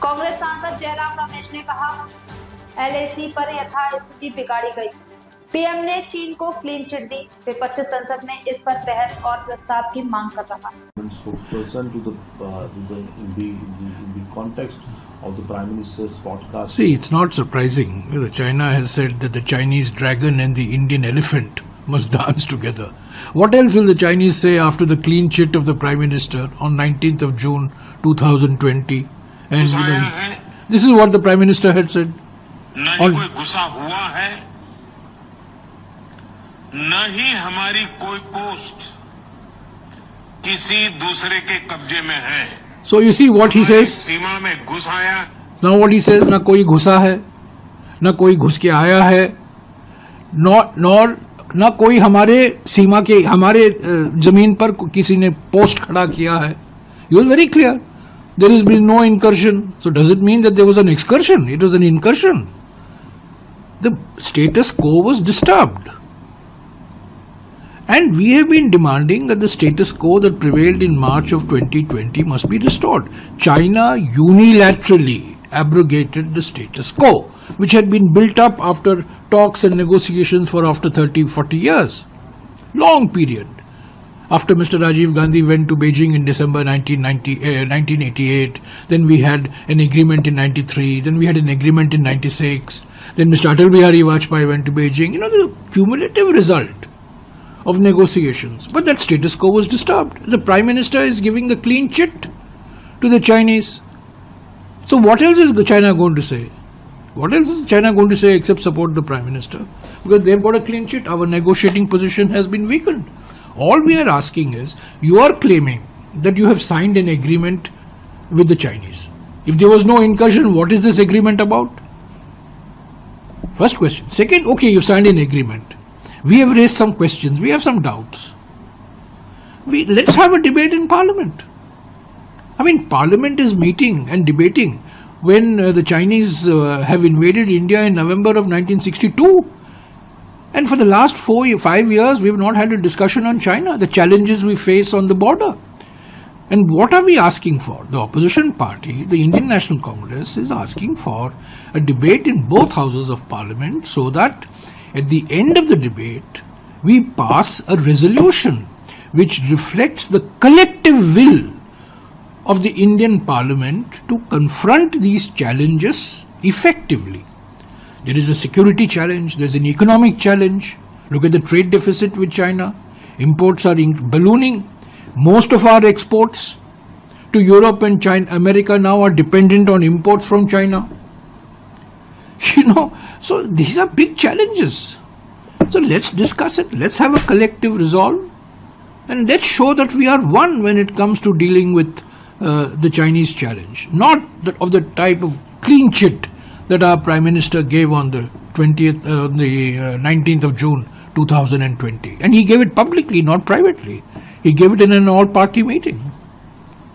कांग्रेस सांसद जयराम रमेश ने कहा, एलएस पर यथास्थिति बिगाड़ी गई। पीएम ने चीन को क्लीन चिट दी। विपक्ष संसद में इस पर बहस और प्रस्ताव की मांग कर रहा है। Of the Prime Minister's podcast. See, it's not surprising. China has said that the Chinese dragon and the Indian elephant must dance together. What else will the Chinese say after the clean chit of the Prime Minister on 19th of June 2020? And this is what the Prime Minister had said. न ही कोई गुस्सा हुआ है, न ही हमारी कोई post किसी दूसरे के कब्जे में है। So you see what he says. सीमा में घुस आया। Now what he says, ना कोई घुसा है, ना कोई घुस के आया है, ना कोई हमारे सीमा के हमारे जमीन पर किसी ने पोस्ट खड़ा किया है. He was very clear. There has been no incursion. So does it mean that there was an excursion? It was an incursion. The status quo was disturbed. And we have been demanding that the status quo that prevailed in March of 2020 must be restored. China unilaterally abrogated the status quo, which had been built up after talks and negotiations for after 30-40 years. Long period. After Mr. Rajiv Gandhi went to Beijing in December 1988, then we had an agreement in 93, then we had an agreement in 96, then Mr. Atal Bihari Vajpayee went to Beijing. You know, the cumulative result of negotiations, but that status quo was disturbed. The Prime Minister is giving the clean chit to the Chinese. So what else is China going to say? What else is China going to say except support the Prime Minister? Because they've got a clean chit. Our negotiating position has been weakened. All we are asking is, you are claiming that you have signed an agreement with the Chinese. If there was no incursion, what is this agreement about? First question. Second, okay, you signed an agreement. We have raised some questions. We have some doubts. Let's have a debate in Parliament. I mean, Parliament is meeting and debating when the Chinese have invaded India in November of 1962. And for the last 5 years, we have not had a discussion on China, the challenges we face on the border. And what are we asking for? The opposition party, the Indian National Congress, is asking for a debate in both houses of Parliament so that at the end of the debate, we pass a resolution which reflects the collective will of the Indian Parliament to confront these challenges effectively. There is a security challenge, there is an economic challenge. Look at the trade deficit with China. Imports are ballooning. Most of our exports to Europe and China, America now are dependent on imports from China. You know, so these are big challenges. So let's discuss it. Let's have a collective resolve. And let's show that we are one when it comes to dealing with the Chinese challenge. Not of the type of clean chit that our Prime Minister gave on the 19th of June 2020. And he gave it publicly, not privately. He gave it in an all-party meeting.